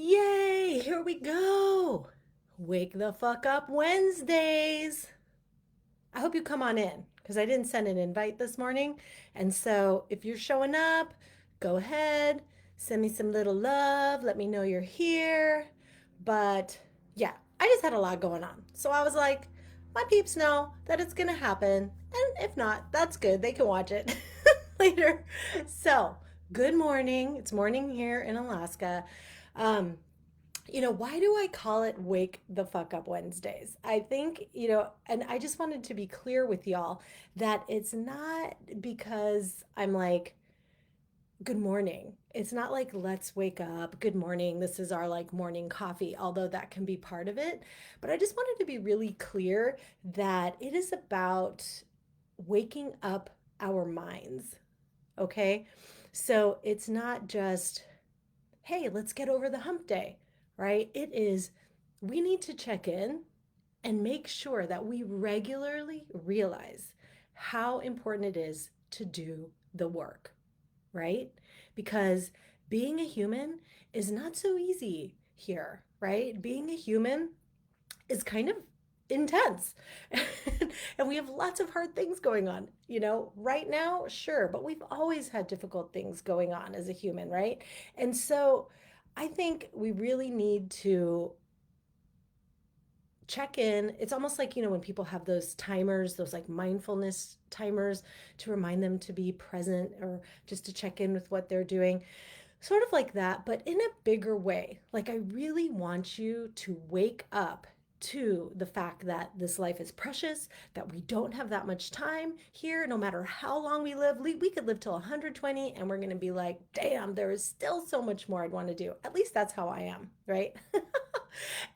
Yay, here we go. Wake the fuck up Wednesdays. I hope you come on in because I didn't send an invite this morning. And so if you're showing up, go ahead, send me some little love, let me know you're here. But yeah, I just had a lot going on. So I was like, my peeps know that it's going to happen. And if not, that's good. They can watch it later. So, good morning. It's morning here in Alaska. Um, why do I call it Wake the Fuck Up Wednesdays? I think, and I just wanted to be clear with y'all that it's not because I'm like, good morning. It's not like, let's wake up, good morning. This is our like morning coffee, although that can be part of it. But I just wanted to be really clear that it is about waking up our minds. Okay. So it's not just, hey, let's get over the hump day, right? It is, we need to check in and make sure that we regularly realize how important it is to do the work, right? Because being a human is not so easy here, right? Being a human is kind of intense. And we have lots of hard things going on, right now, sure, but we've always had difficult things going on as a human, right? And so I think we really need to check in. It's almost like, when people have those timers, those like mindfulness timers to remind them to be present or just to check in with what they're doing. Sort of like that, but in a bigger way. Like, I really want you to wake up to the fact that this life is precious, that we don't have that much time here, no matter how long we live. We could live till 120 and we're going to be like, damn, there is still so much more I'd want to do. At least that's how I am, right?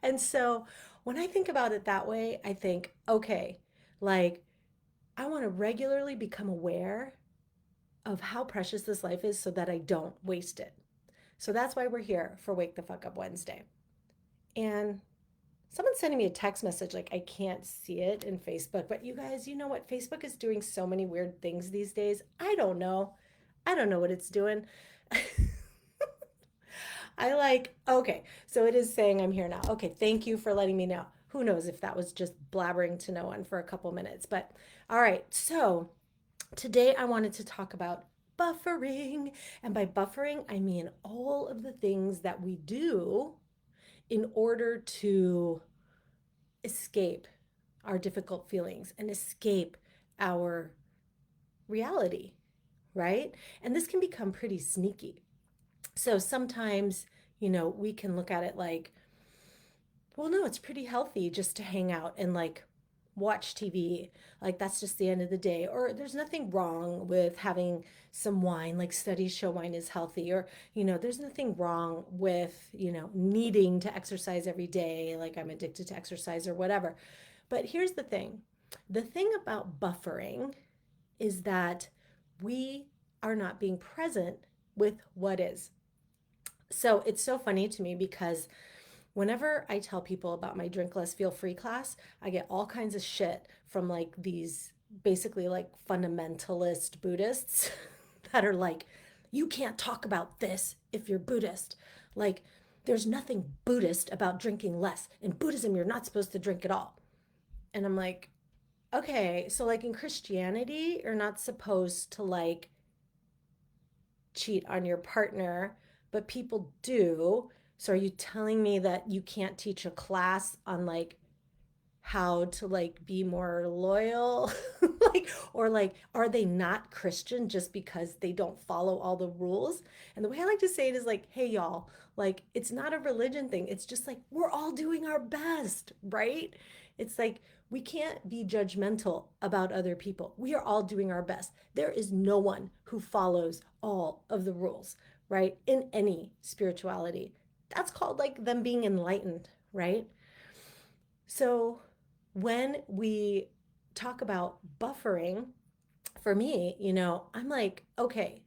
And so when I think about it that way, I think, okay, like, I want to regularly become aware of how precious this life is so that I don't waste it. So that's why we're here for Wake the Fuck Up Wednesday. And someone's sending me a text message, like I can't see it in Facebook, but you guys, you know what? Facebook is doing so many weird things these days. I don't know. I don't know what it's doing. Okay, so it is saying I'm here now. Okay, thank you for letting me know. Who knows if that was just blabbering to no one for a couple minutes, but all right. So today I wanted to talk about buffering. And by buffering, I mean all of the things that we do in order to escape our difficult feelings and escape our reality, right? And this can become pretty sneaky. So sometimes, we can look at it like, well, no, it's pretty healthy just to hang out and like watch TV. Like that's just the end of the day. Or there's nothing wrong with having some wine. Like studies show wine is healthy. Or, there's nothing wrong with, needing to exercise every day. Like I'm addicted to exercise or whatever. But here's the thing about buffering is that we are not being present with what is. So it's so funny to me because whenever I tell people about my Drink Less, Feel Free class, I get all kinds of shit from like these basically like fundamentalist Buddhists that are like, you can't talk about this if you're Buddhist. Like, there's nothing Buddhist about drinking less. In Buddhism, you're not supposed to drink at all. And I'm like, okay, so like in Christianity, you're not supposed to like cheat on your partner, but people do. So are you telling me that you can't teach a class on like how to like be more loyal? Like, or like, are they not Christian just because they don't follow all the rules? And the way I like to say it is like, hey y'all, like it's not a religion thing. It's just like we're all doing our best, right? It's like we can't be judgmental about other people. We are all doing our best. There is no one who follows all of the rules, right? In any spirituality. That's called like them being enlightened, right? So when we talk about buffering, for me, I'm like, okay,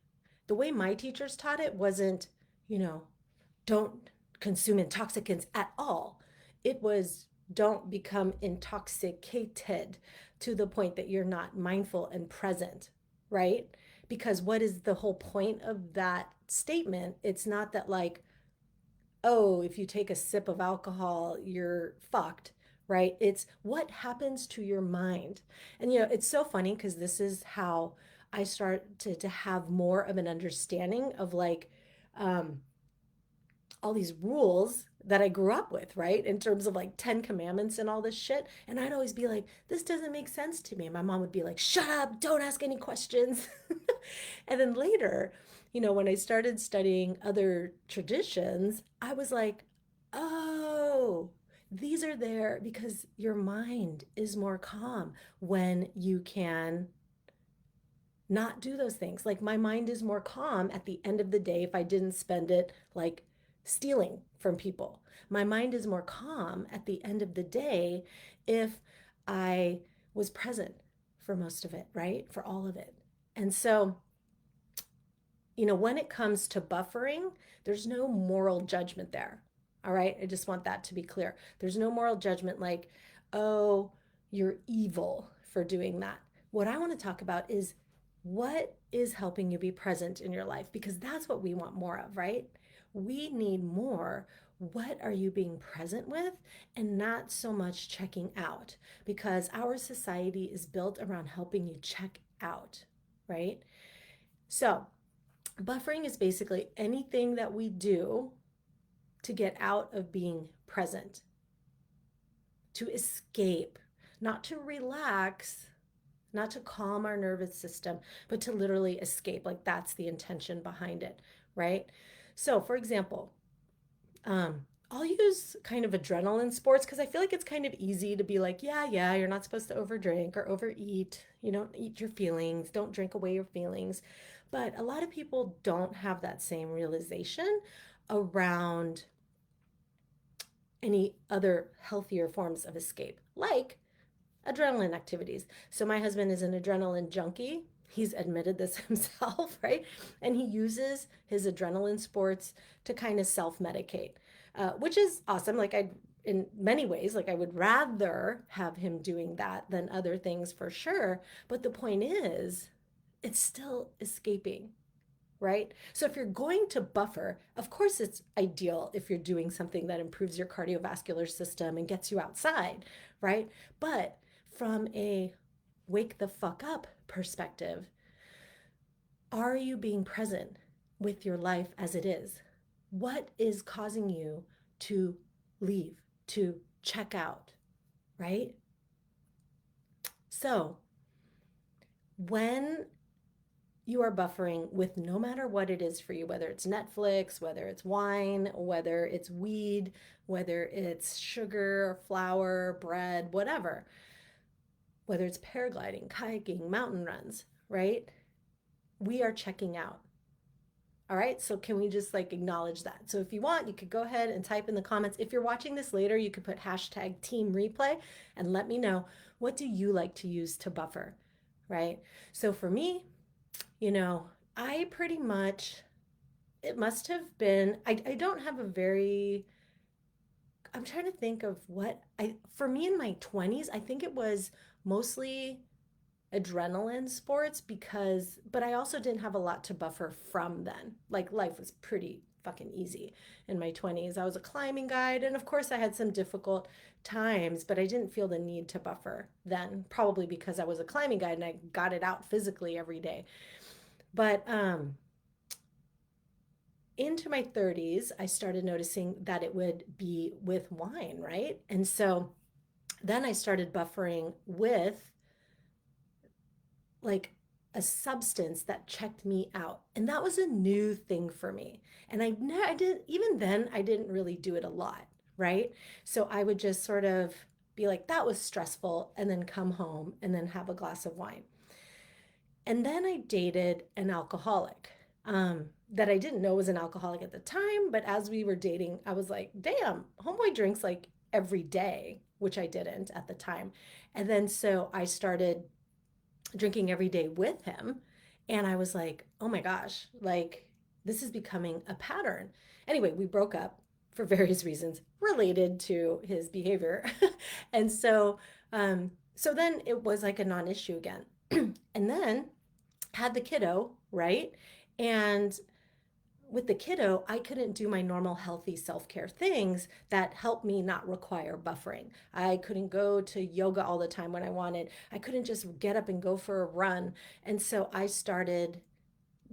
the way my teachers taught it wasn't, you know, don't consume intoxicants at all. It was don't become intoxicated to the point that you're not mindful and present, right? Because what is the whole point of that statement? It's not that like oh, if you take a sip of alcohol, you're fucked, right? It's what happens to your mind. And it's so funny because this is how I start to have more of an understanding of like um, all these rules that I grew up with, right? In terms of like 10 commandments and all this shit. And I'd always be like, this doesn't make sense to me. And my mom would be like, shut up, don't ask any questions. And then later, when I started studying other traditions, I was like, oh, these are there because your mind is more calm when you can not do those things. Like my mind is more calm at the end of the day if I didn't spend it like stealing from people. My mind is more calm at the end of the day if I was present for most of it, right? For all of it. And so, when it comes to buffering, there's no moral judgment there. All right. I just want that to be clear. There's no moral judgment like, oh, you're evil for doing that. What I want to talk about is what is helping you be present in your life because that's what we want more of, right? We need more. What are you being present with and not so much checking out because our society is built around helping you check out, right? So, buffering is basically anything that we do to get out of being present, to escape, not to relax, not to calm our nervous system, but to literally escape. Like that's the intention behind it, right? So, for example, I'll use kind of adrenaline sports because I feel like it's kind of easy to be like, yeah, yeah, you're not supposed to overdrink or overeat. You don't eat your feelings, don't drink away your feelings. But a lot of people don't have that same realization around any other healthier forms of escape, like adrenaline activities. So my husband is an adrenaline junkie. He's admitted this himself, right? And he uses his adrenaline sports to kind of self-medicate, which is awesome. Like in many ways, like I would rather have him doing that than other things for sure. But the point is, it's still escaping, right? So if you're going to buffer, of course it's ideal if you're doing something that improves your cardiovascular system and gets you outside, right? But from a wake the fuck up perspective, are you being present with your life as it is? What is causing you to leave, to check out, right? So when you are buffering with no matter what it is for you, whether it's Netflix, whether it's wine, whether it's weed, whether it's sugar, flour, bread, whatever, whether it's paragliding, kayaking, mountain runs, right? We are checking out. All right. So can we just like acknowledge that? So if you want, you could go ahead and type in the comments. If you're watching this later, you could put hashtag team replay and let me know what do you like to use to buffer, right? So for me, you know, I pretty much, it must have been, I don't have a very, I'm trying to think of for me in my 20s, I think it was mostly adrenaline sports but I also didn't have a lot to buffer from then. Like life was pretty fucking easy in my 20s. I was a climbing guide, and of course, I had some difficult times, but I didn't feel the need to buffer then, probably because I was a climbing guide and I got it out physically every day. But into my 30s, I started noticing that it would be with wine, right? And so then I started buffering with like a substance that checked me out. And that was a new thing for me. And I did, even then, I didn't really do it a lot, right? So I would just sort of be like, that was stressful, and then come home and then have a glass of wine. And then I dated an alcoholic that I didn't know was an alcoholic at the time. But as we were dating, I was like, damn, homeboy drinks like every day, which I didn't at the time. And then so I started drinking every day with him. And I was like, oh my gosh, like this is becoming a pattern. Anyway, we broke up for various reasons related to his behavior. And so then it was like a non-issue again. And then had the kiddo, right? And with the kiddo, I couldn't do my normal healthy self-care things that help me not require buffering. I couldn't go to yoga all the time when I wanted. I couldn't just get up and go for a run. And so I started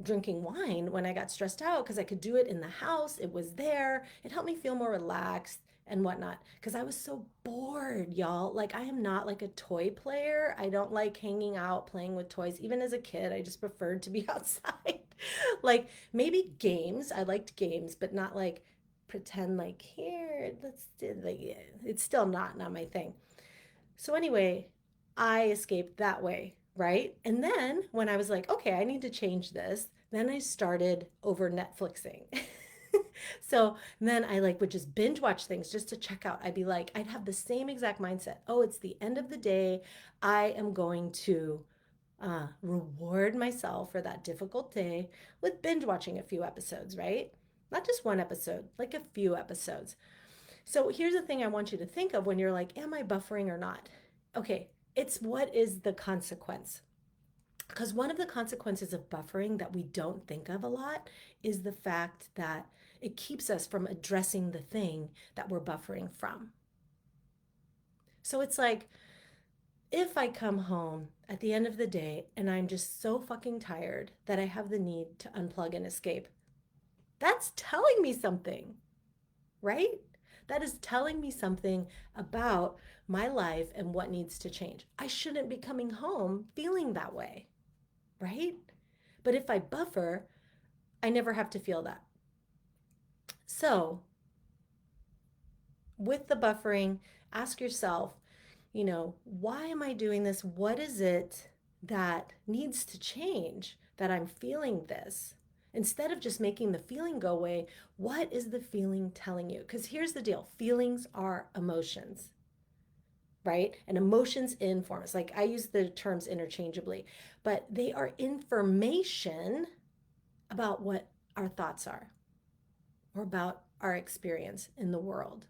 drinking wine when I got stressed out because I could do it in the house. It was there. It helped me feel more relaxed and whatnot because I was so bored, y'all. Like, I am not like a toy player. I don't like hanging out playing with toys. Even as a kid, I just preferred to be outside. Like, maybe games. I liked games, but not like pretend like here, let's do like it's still not my thing. So anyway, I escaped that way, right? And then when I was like, okay, I need to change this, then I started over Netflixing. So then I like would just binge watch things just to check out. I'd be like, I'd have the same exact mindset. Oh, it's the end of the day. I am going to reward myself for that difficult day with binge watching a few episodes, right? Not just one episode, like a few episodes. So here's the thing I want you to think of when you're like, am I buffering or not? Okay, it's what is the consequence? Because one of the consequences of buffering that we don't think of a lot is the fact that it keeps us from addressing the thing that we're buffering from. So it's like if I come home at the end of the day and I'm just so fucking tired that I have the need to unplug and escape, that's telling me something, right? That is telling me something about my life and what needs to change. I shouldn't be coming home feeling that way, right? But if I buffer, I never have to feel that. So, with the buffering, ask yourself, why am I doing this? What is it that needs to change that I'm feeling this? Instead of just making the feeling go away, what is the feeling telling you? Because here's the deal, feelings are emotions, right? And emotions inform us. Like I use the terms interchangeably, but they are information about what our thoughts are or about our experience in the world,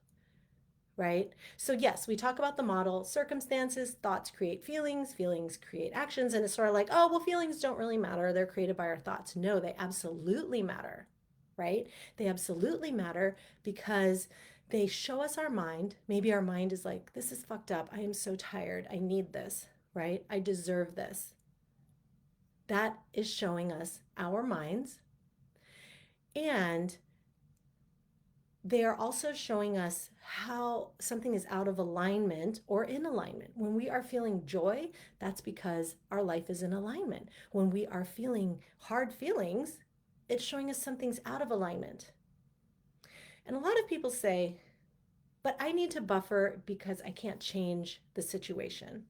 right? So, yes, we talk about the model circumstances, thoughts create feelings, feelings create actions. And it's sort of like, oh, well, feelings don't really matter. They're created by our thoughts. No, they absolutely matter, right? They absolutely matter because they show us our mind. Maybe our mind is like, this is fucked up. I am so tired. I need this, right? I deserve this. That is showing us our minds. And they are also showing us how something is out of alignment or in alignment. When we are feeling joy, that's because our life is in alignment. When we are feeling hard feelings, it's showing us something's out of alignment. And a lot of people say, but I need to buffer because I can't change the situation.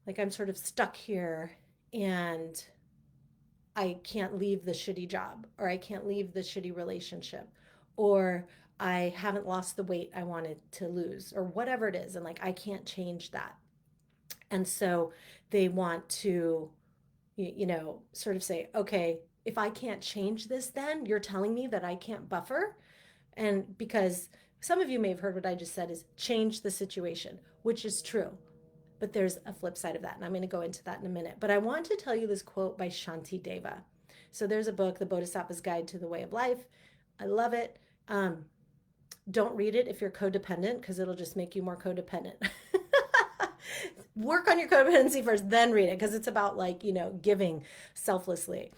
Like I'm sort of stuck here and I can't leave the shitty job, or I can't leave the shitty relationship, or I haven't lost the weight I wanted to lose, or whatever it is. And like, I can't change that. And so they want to, sort of say, okay, if I can't change this, then you're telling me that I can't buffer. And because some of you may have heard what I just said is change the situation, which is true. But there's a flip side of that, and I'm going to go into that in a minute. But I want to tell you this quote by Shanti Deva. So there's a book, The Bodhisattva's Guide to the Way of Life. I love it. Don't read it if you're codependent because it'll just make you more codependent. Work on your codependency first, then read it because it's about like, giving selflessly.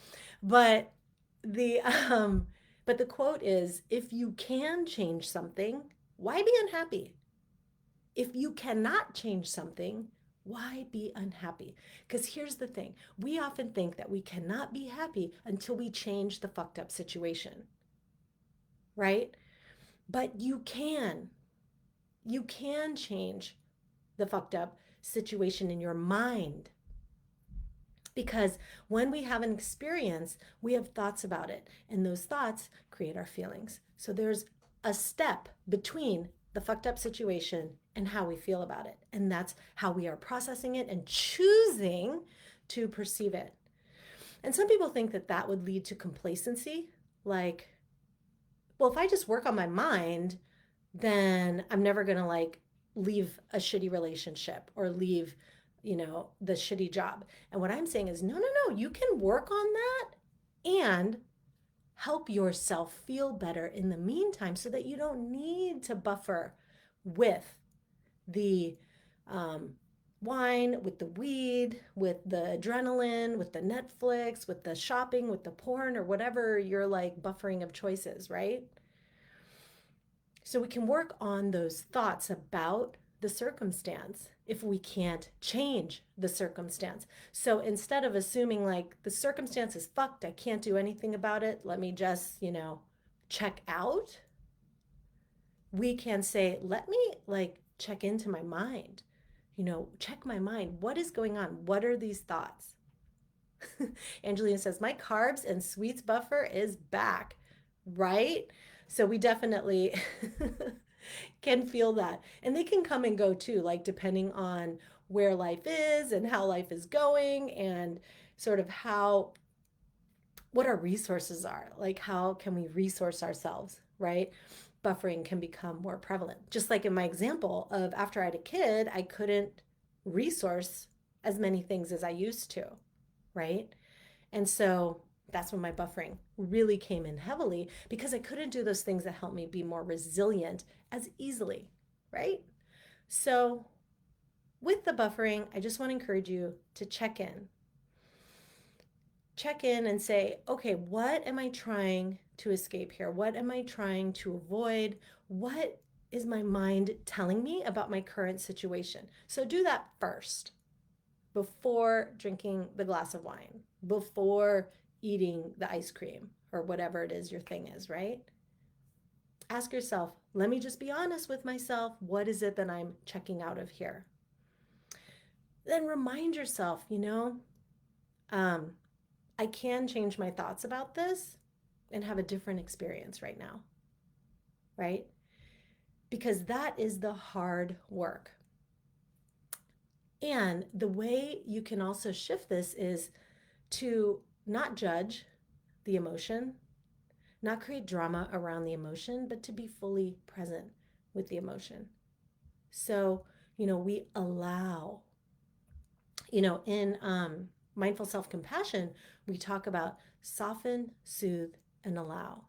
But the but the quote is if you can change something, why be unhappy? If you cannot change something, why be unhappy? Because here's the thing, we often think that we cannot be happy until we change the fucked up situation, right? But you can. You can change the fucked up situation in your mind. Because when we have an experience, we have thoughts about it, and those thoughts create our feelings. So there's a step between the fucked up situation and how we feel about it. And that's how we are processing it and choosing to perceive it. And some people think that that would lead to complacency. Like, well, if I just work on my mind, then I'm never going to like leave a shitty relationship or leave, the shitty job. And what I'm saying is, no, no, no, you can work on that and help yourself feel better in the meantime so that you don't need to buffer with the um, wine, with the weed, with the adrenaline, with the Netflix, with the shopping, with the porn, or whatever your like buffering of choices, right? So we can work on those thoughts about the circumstance if we can't change the circumstance. So instead of assuming like the circumstance is fucked, I can't do anything about it, let me just, check out, we can say, let me like check into my mind, check my mind. What is going on? What are these thoughts? Angelina says, my carbs and sweets buffer is back, right? So we definitely can feel that. And they can come and go too, like depending on where life is and how life is going and sort of what our resources are. Like, how can we resource ourselves, right? Buffering can become more prevalent. Just like in my example of after I had a kid, I couldn't resource as many things as I used to, right? And so that's when my buffering really came in heavily because I couldn't do those things that help me be more resilient as easily, right? So, with the buffering, I just want to encourage you to check in. Check in and say, okay, what am I trying to escape here? What am I trying to avoid? What is my mind telling me about my current situation? So, do that first before drinking the glass of wine, before eating the ice cream or whatever it is your thing is, right? Ask yourself, let me just be honest with myself. What is it that I'm checking out of here? Then remind yourself, um, I can change my thoughts about this and have a different experience right now, right? Because that is the hard work. And the way you can also shift this is to not judge the emotion, not create drama around the emotion, but to be fully present with the emotion. So, we allow, in mindful self compassion, we talk about soften, soothe, and allow.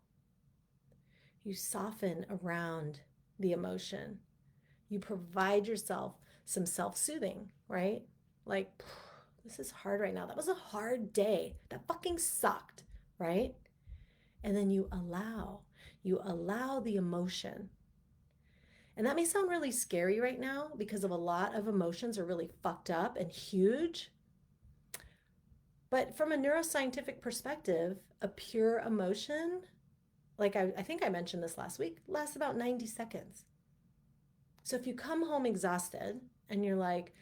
You soften around the emotion, you provide yourself some self soothing, right? Like, this is hard right now. That was a hard day. That fucking sucked, right? And then you allow the emotion. And that may sound really scary right now because of a lot of emotions are really fucked up and huge. But from a neuroscientific perspective, a pure emotion, like I think I mentioned this last week, lasts about 90 seconds. So if you come home exhausted and you're like,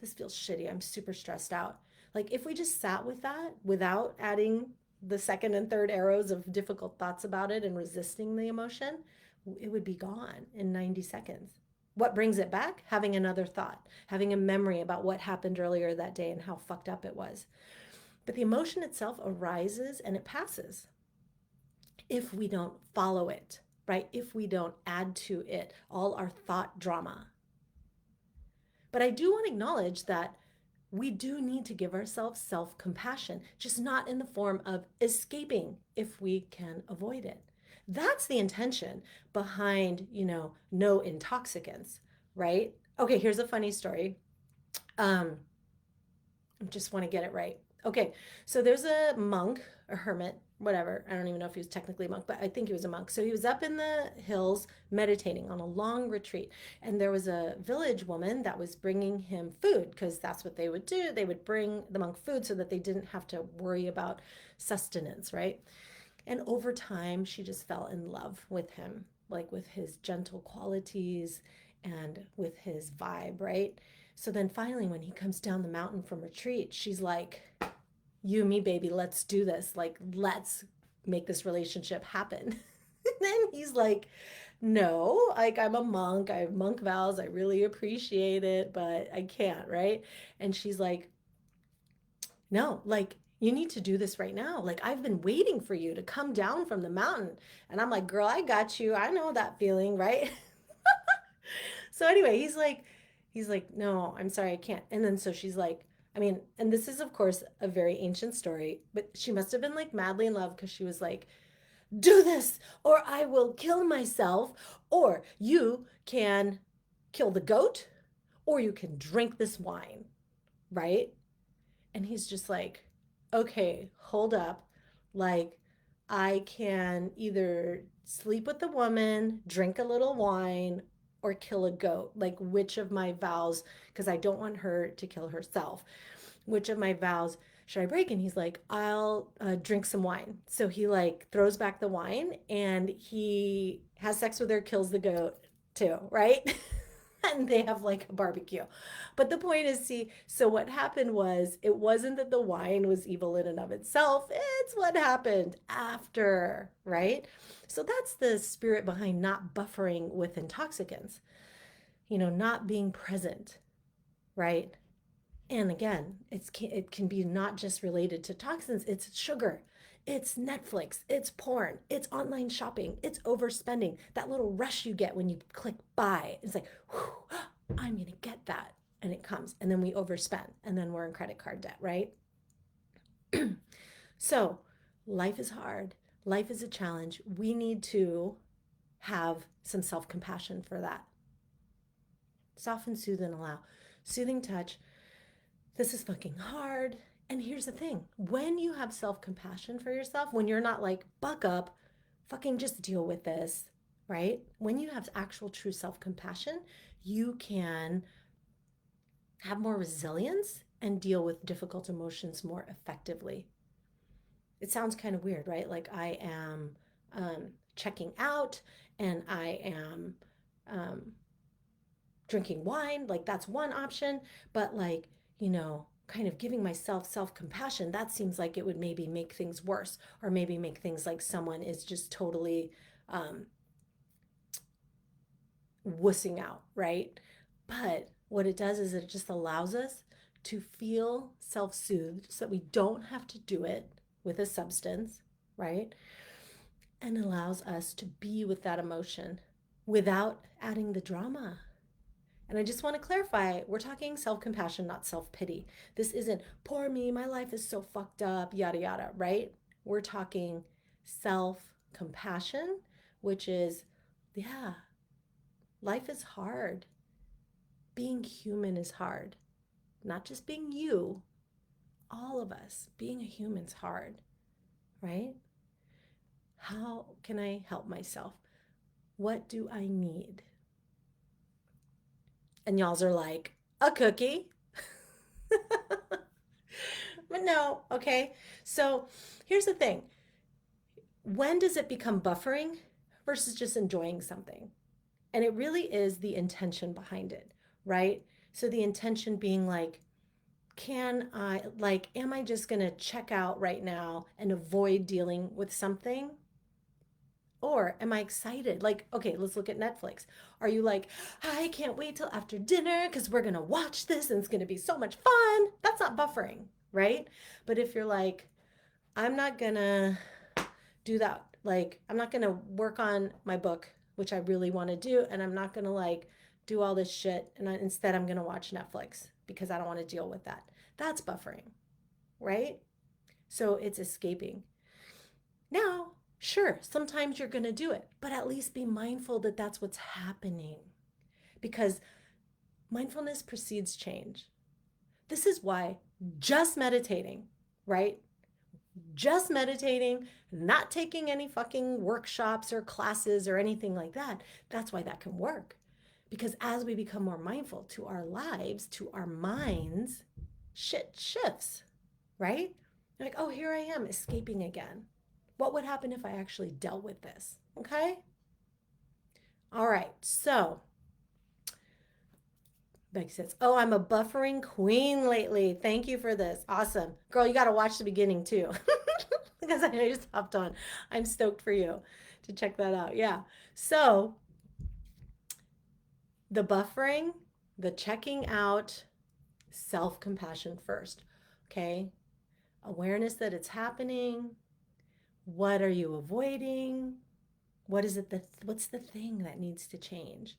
this feels shitty, I'm super stressed out. Like if we just sat with that without adding the second and third arrows of difficult thoughts about it and resisting the emotion, it would be gone in 90 seconds. What brings it back? Having another thought, having a memory about what happened earlier that day and how fucked up it was. But the emotion itself arises and it passes if we don't follow it, right? If we don't add to it all our thought drama. But I do want to acknowledge that we do need to give ourselves self compassion, just not in the form of escaping if we can avoid it. That's the intention behind, no intoxicants, right? Okay, here's a funny story. Um, I just want to get it right. Okay, so there's a monk, a hermit, whatever. I don't even know if he was technically a monk, but I think he was a monk. So he was up in the hills meditating on a long retreat. And there was a village woman that was bringing him food because that's what they would do. They would bring the monk food so that they didn't have to worry about sustenance, right? And over time, she just fell in love with him, like with his gentle qualities and with his vibe, right? So then finally, when he comes down the mountain from retreat, she's like, you, me, baby, let's do this. Like, let's make this relationship happen. And then he's like, no, like, I'm a monk. I have monk vows. I really appreciate it, but I can't, right? And she's like, no, like, you need to do this right now. Like, I've been waiting for you to come down from the mountain. And I'm like, girl, I got you. I know that feeling, right? So anyway, he's like, no, I'm sorry, I can't. And then so she's like, I mean, and this is, of course, a very ancient story, but she must have been like madly in love because she was like, do this or I will kill myself, or you can kill the goat, or you can drink this wine, right? And he's just like, okay, hold up. Like, I can either sleep with the woman, drink a little wine, or kill a goat. Like, which of my vows, because I don't want her to kill herself, which of my vows should I break? And he's like, I'll drink some wine. So he like throws back the wine and he has sex with her, kills the goat too, right? And they have like a barbecue. But the point is, see, so what happened was it wasn't that the wine was evil in and of itself, it's what happened after, right? So that's the spirit behind not buffering with intoxicants, not being present, right? And again, it can be not just related to toxins, it's sugar, it's Netflix, it's porn, it's online shopping, it's overspending. That little rush you get when you click buy. It's like, whew, I'm going to get that. And it comes. And then we overspend. And then we're in credit card debt, right? So life is hard. Life is a challenge. We need to have some self compassion for that. Soften, soothe, and allow. Soothing touch, this is fucking hard. And here's the thing, when you have self compassion for yourself, when you're not like, buck up, fucking just deal with this, right? When you have actual true self compassion, you can have more resilience and deal with difficult emotions more effectively. It sounds kind of weird, right? Like I am checking out and I am um, drinking wine, like that's one option, but like, kind of giving myself self compassion, that seems like it would maybe make things worse, or maybe make things like someone is just totally um, wussing out, right? But what it does is it just allows us to feel self soothed so that we don't have to do it with a substance, right? And allows us to be with that emotion without adding the drama. And I just want to clarify, we're talking self compassion, not self pity. This isn't poor me, my life is so fucked up, yada, yada, right? We're talking self compassion, which is, yeah, life is hard. Being human is hard. Not just being you, all of us. Being a human's hard, right? How can I help myself? What do I need? And y'all's are like, a cookie. But no, okay. So here's the thing, when does it become buffering versus just enjoying something? And it really is the intention behind it, right? So the intention being like, am I just going to check out right now and avoid dealing with something? Or am I excited? Like, okay, let's look at Netflix. Are you like, I can't wait till after dinner because we're going to watch this and it's going to be so much fun? That's not buffering, right? But if you're like, I'm not going to do that. Like, I'm not going to work on my book, which I really want to do. And I'm not going to like do all this shit. And instead, I'm going to watch Netflix because I don't want to deal with that. That's buffering, right? So it's escaping. Now, sure, sometimes you're going to do it, but at least be mindful that that's what's happening, because mindfulness precedes change. This is why just meditating, right? Just meditating, not taking any fucking workshops or classes or anything like that, that's why that can work. Because as we become more mindful to our lives, to our minds, shit shifts, right? You're like, oh, here I am escaping again. What would happen if I actually dealt with this? Okay. All right. So Becky says, oh, I'm a buffering queen lately. Thank you for this. Awesome. Girl, you got to watch the beginning too. Because I know you just hopped on. I'm stoked for you to check that out. Yeah. So the buffering, the checking out, self compassion first. Okay. Awareness that it's happening. What are you avoiding? What's the thing that needs to change?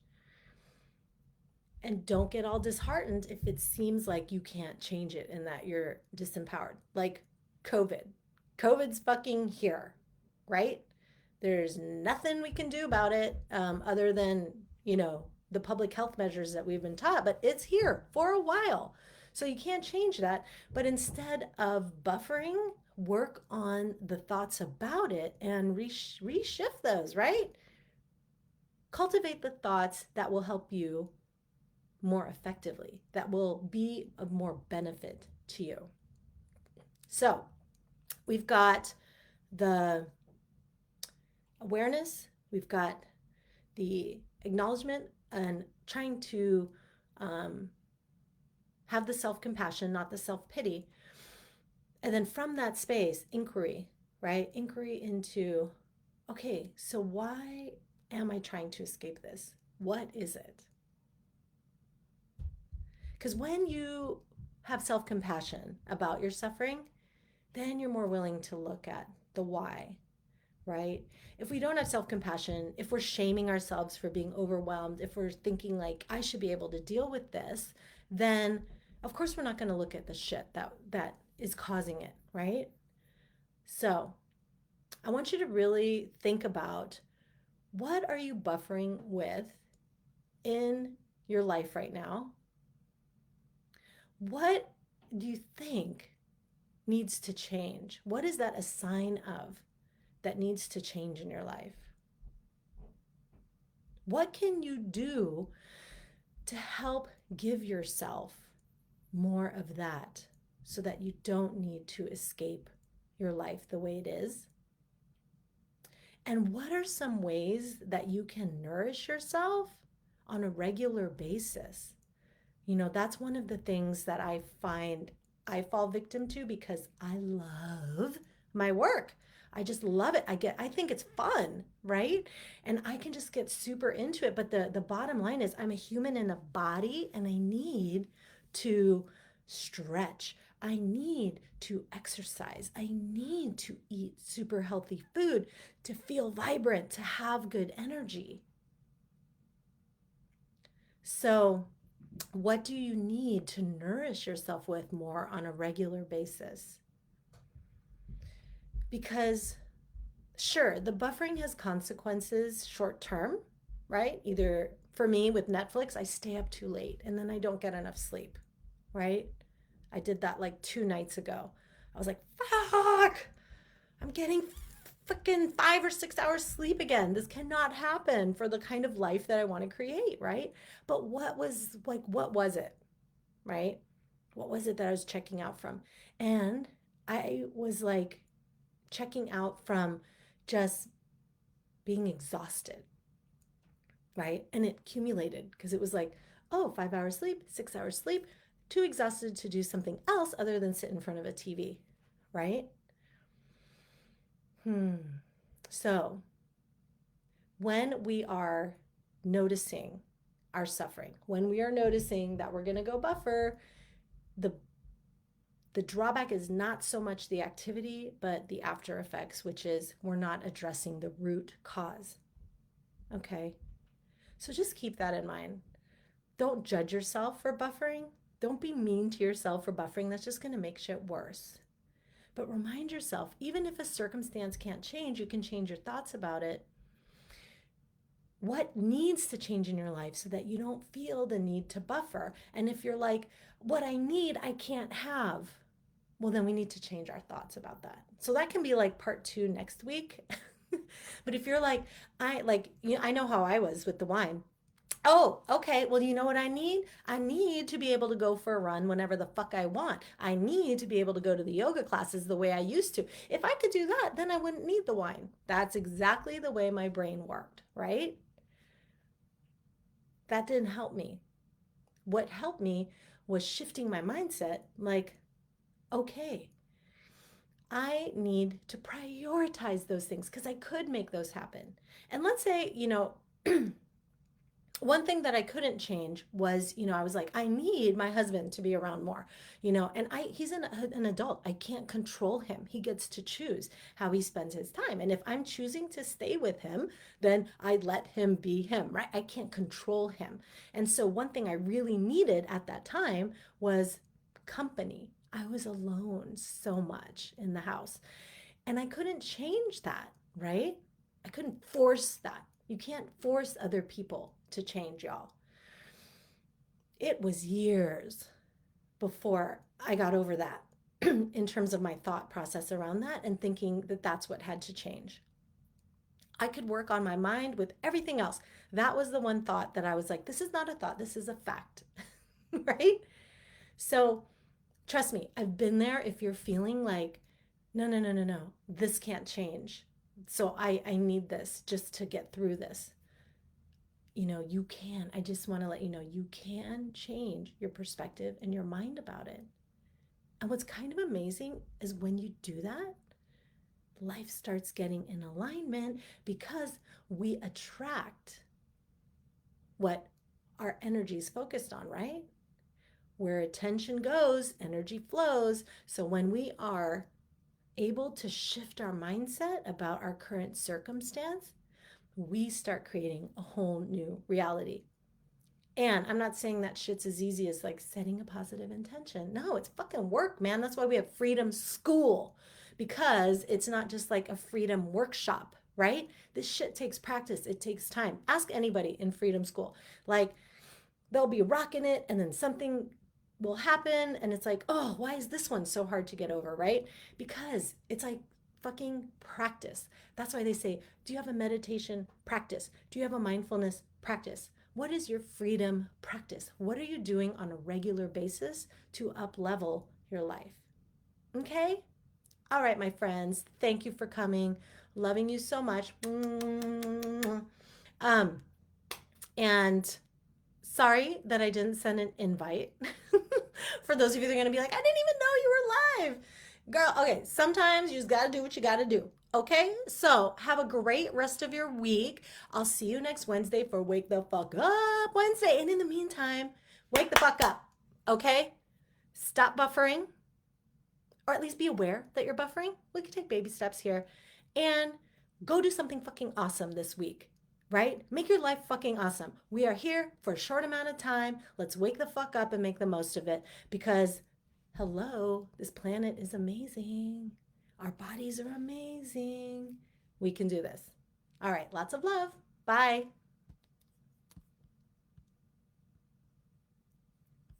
And don't get all disheartened if it seems like you can't change it and that you're disempowered. Like COVID. COVID's fucking here, right? There's nothing we can do about it other than, the public health measures that we've been taught, but it's here for a while. So you can't change that. But instead of buffering, work on the thoughts about it and reshift those, right? Cultivate the thoughts that will help you more effectively, that will be of more benefit to you. So we've got the awareness, we've got the acknowledgement, and trying to um, have the self compassion, not the self pity. And then from that space, inquiry, right? Inquiry into, okay, so why am I trying to escape this? What is it? Because when you have self compassion about your suffering, then you're more willing to look at the why, right? If we don't have self compassion, if we're shaming ourselves for being overwhelmed, if we're thinking like, I should be able to deal with this, then of course we're not going to look at the shit that is causing it, right? So I want you to really think about, what are you buffering with in your life right now? What do you think needs to change? What is that a sign of that needs to change in your life? What can you do to help give yourself more of that so that you don't need to escape your life the way it is? And what are some ways that you can nourish yourself on a regular basis? That's one of the things that I find I fall victim to because I love my work. I just love it. I think it's fun, right? And I can just get super into it. But the bottom line is, I'm a human in a body and I need to stretch. I need to exercise. I need to eat super healthy food to feel vibrant, to have good energy. So, what do you need to nourish yourself with more on a regular basis? Because, sure, the buffering has consequences short term, right? Either for me with Netflix, I stay up too late and then I don't get enough sleep, right? I did that like 2 nights ago. I was like, fuck, I'm getting fucking 5 or 6 hours sleep again. This cannot happen for the kind of life that I want to create, right? But what was it, right? What was it that I was checking out from? And I was like checking out from just being exhausted, right? And it accumulated because it was like, oh, 5 hours sleep, 6 hours sleep, too exhausted to do something else other than sit in front of a TV, right? So when we are noticing our suffering, when we are noticing that we're going to go buffer, the the drawback is not so much the activity, but the after effects, which is we're not addressing the root cause. Okay. So just keep that in mind. Don't judge yourself for buffering. Don't be mean to yourself for buffering. That's just going to make shit worse. But remind yourself, even if a circumstance can't change, you can change your thoughts about it. What needs to change in your life so that you don't feel the need to buffer? And if you're like, what I need, I can't have, well, then we need to change our thoughts about that. So that can be like part 2 next week. But if you're like, I know how I was with the wine. Oh, okay. Well, you know what I need? I need to be able to go for a run whenever the fuck I want. I need to be able to go to the yoga classes the way I used to. If I could do that, then I wouldn't need the wine. That's exactly the way my brain worked, right? That didn't help me. What helped me was shifting my mindset like, okay, I need to prioritize those things because I could make those happen. And let's say, One thing that I couldn't change was, I was like, I need my husband to be around more, and he's an adult. I can't control him. He gets to choose how he spends his time. And if I'm choosing to stay with him, then I let him be him, right? I can't control him. And so one thing I really needed at that time was company. I was alone so much in the house. And I couldn't change that, right? I couldn't force that. You can't force other people to change, y'all. It was years before I got over that in terms of my thought process around that and thinking that that's what had to change. I could work on my mind with everything else. That was the one thought that I was like, this is not a thought, this is a fact, right? So trust me, I've been there. If you're feeling like, no, no, no, no, no, this can't change. So I need this just to get through this. You can. I just want to let you know you can change your perspective and your mind about it. And what's kind of amazing is when you do that, life starts getting in alignment because we attract what our energy is focused on, right? Where attention goes, energy flows. So when we are able to shift our mindset about our current circumstance, we start creating a whole new reality. And I'm not saying that shit's as easy as like setting a positive intention. No, it's fucking work, man. That's why we have Freedom School, because it's not just like a freedom workshop, right? This shit takes practice, it takes time. Ask anybody in Freedom School. Like, they'll be rocking it and then something will happen and it's like, oh, why is this one so hard to get over, right? Because it's like fucking practice. That's why they say, do you have a meditation practice? Do you have a mindfulness practice? What is your freedom practice? What are you doing on a regular basis to up level your life? Okay. All right, my friends, thank you for coming. Loving you so much. And sorry that I didn't send an invite. For those of you that are going to be like, I didn't even know you were live. Girl, okay, sometimes you just got to do what you got to do. Okay, so have a great rest of your week. I'll see you next Wednesday for Wake the Fuck Up Wednesday. And in the meantime, wake the fuck up. Okay? Stop buffering, or at least be aware that you're buffering. We can take baby steps here and go do something fucking awesome this week, right? Make your life fucking awesome. We are here for a short amount of time. Let's wake the fuck up and make the most of it because, hello, this planet is amazing. Our bodies are amazing. We can do this. All right, lots of love. Bye.